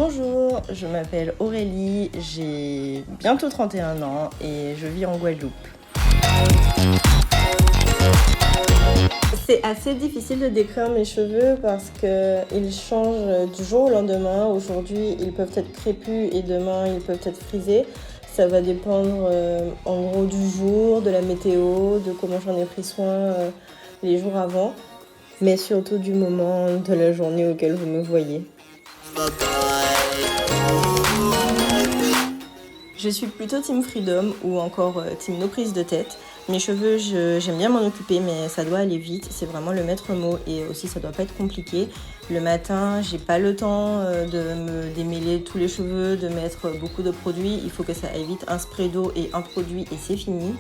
Bonjour, je m'appelle Aurélie, j'ai bientôt 31 ans et je vis en Guadeloupe. C'est assez difficile de décrire mes cheveux parce qu'ils changent du jour au lendemain. Aujourd'hui, ils peuvent être crépus et demain, ils peuvent être frisés. Ça va dépendre en gros du jour, de la météo, de comment j'en ai pris soin les jours avant, mais surtout du moment de la journée auquel vous me voyez. Je suis plutôt team freedom ou encore team no prise de tête. Mes cheveux, j'aime bien m'en occuper, mais ça doit aller vite. C'est vraiment le maître mot et aussi ça doit pas être compliqué. Le matin, j'ai pas le temps de me démêler tous les cheveux, de mettre beaucoup de produits. Il faut que ça aille vite, un spray d'eau et un produit et c'est fini.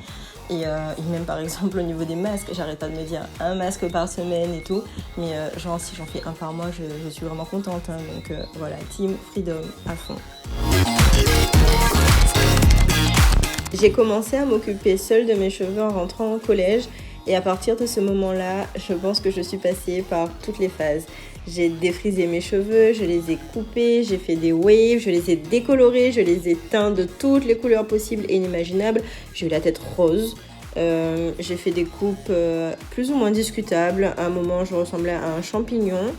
Et même par exemple au niveau des masques, j'arrête pas de me dire un masque par semaine et tout. Mais genre si j'en fais un par mois, je suis vraiment contente. Hein. Donc voilà, team freedom à fond. J'ai commencé à m'occuper seule de mes cheveux en rentrant au collège et à partir de ce moment-là, je pense que je suis passée par toutes les phases. J'ai défrisé mes cheveux, je les ai coupés, j'ai fait des waves, je les ai décolorés, je les ai teints de toutes les couleurs possibles et inimaginables. J'ai eu la tête rose. J'ai fait des coupes plus ou moins discutables. À un moment, je ressemblais à un champignon.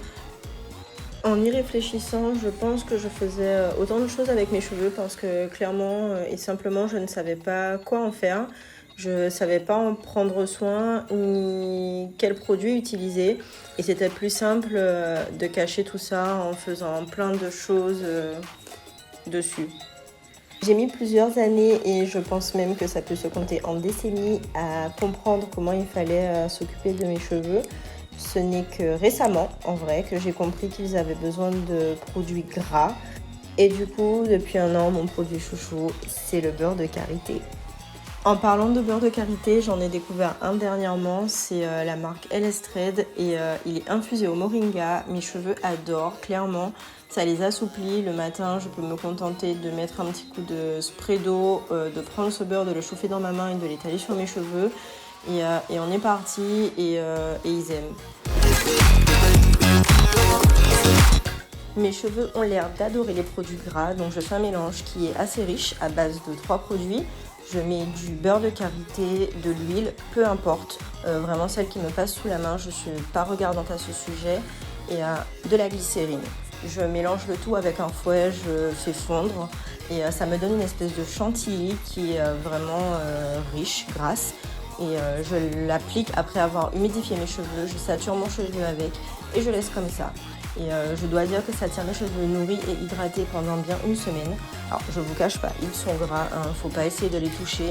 En y réfléchissant, je pense que je faisais autant de choses avec mes cheveux parce que clairement et simplement, je ne savais pas quoi en faire. Je ne savais pas en prendre soin ni quel produit utiliser. Et c'était plus simple de cacher tout ça en faisant plein de choses dessus. J'ai mis plusieurs années et je pense même que ça peut se compter en décennies à comprendre comment il fallait s'occuper de mes cheveux. Ce n'est que récemment, en vrai, que j'ai compris qu'ils avaient besoin de produits gras. Et du coup, depuis un an, mon produit chouchou, c'est le beurre de karité. En parlant de beurre de karité, j'en ai découvert un dernièrement, c'est la marque LS Thread et il est infusé au moringa. Mes cheveux adorent, clairement. Ça les assouplit. Le matin, je peux me contenter de mettre un petit coup de spray d'eau, de prendre ce beurre, de le chauffer dans ma main et de l'étaler sur mes cheveux. Et on est parti et ils aiment. Mes cheveux ont l'air d'adorer les produits gras, donc je fais un mélange qui est assez riche à base de 3 produits. Je mets du beurre de karité, de l'huile, peu importe, vraiment celle qui me passe sous la main, je ne suis pas regardante à ce sujet, et de la glycérine. Je mélange le tout avec un fouet, je fais fondre et ça me donne une espèce de chantilly qui est vraiment riche, grasse. Et je l'applique après avoir humidifié mes cheveux, je sature mon cheveu avec et je laisse comme ça. Et je dois dire que ça tient mes cheveux nourris et hydratés pendant bien une semaine. Alors je vous cache pas, ils sont gras, hein, faut pas essayer de les toucher,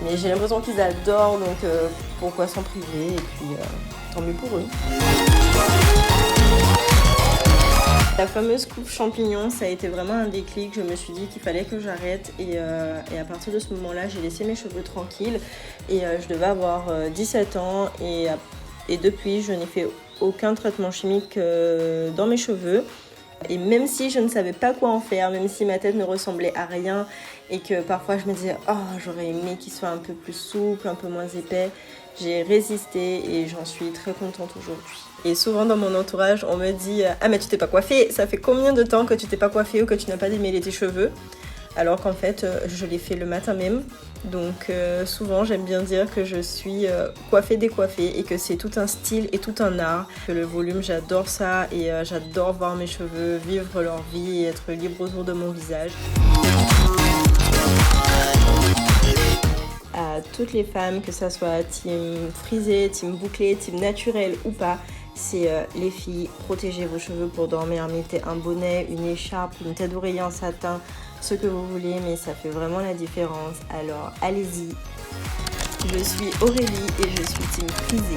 mais j'ai l'impression qu'ils adorent, donc pourquoi s'en priver, et puis tant mieux pour eux. La fameuse coupe champignon, ça a été vraiment un déclic. Je me suis dit qu'il fallait que j'arrête et à partir de ce moment-là, j'ai laissé mes cheveux tranquilles et je devais avoir 17 ans et depuis, je n'ai fait aucun traitement chimique dans mes cheveux. Et même si je ne savais pas quoi en faire, même si ma tête ne ressemblait à rien et que parfois je me disais « Oh, j'aurais aimé qu'il soit un peu plus souple, un peu moins épais », j'ai résisté et j'en suis très contente aujourd'hui. Et souvent dans mon entourage, on me dit « Ah mais tu t'es pas coiffée, ça fait combien de temps que tu t'es pas coiffée ou que tu n'as pas démêlé tes cheveux ?» Alors qu'en fait, je l'ai fait le matin même. Donc souvent, j'aime bien dire que je suis coiffée, décoiffée et que c'est tout un style et tout un art. Que le volume, j'adore ça et j'adore voir mes cheveux vivre leur vie et être libre autour de mon visage. À toutes les femmes, que ça soit team frisé, team bouclé, team naturel ou pas, c'est les filles, protégez vos cheveux pour dormir, mettez un bonnet, une écharpe, une tête d'oreiller en satin, ce que vous voulez, mais ça fait vraiment la différence, alors allez-y. Je suis Aurélie et je suis team frisé.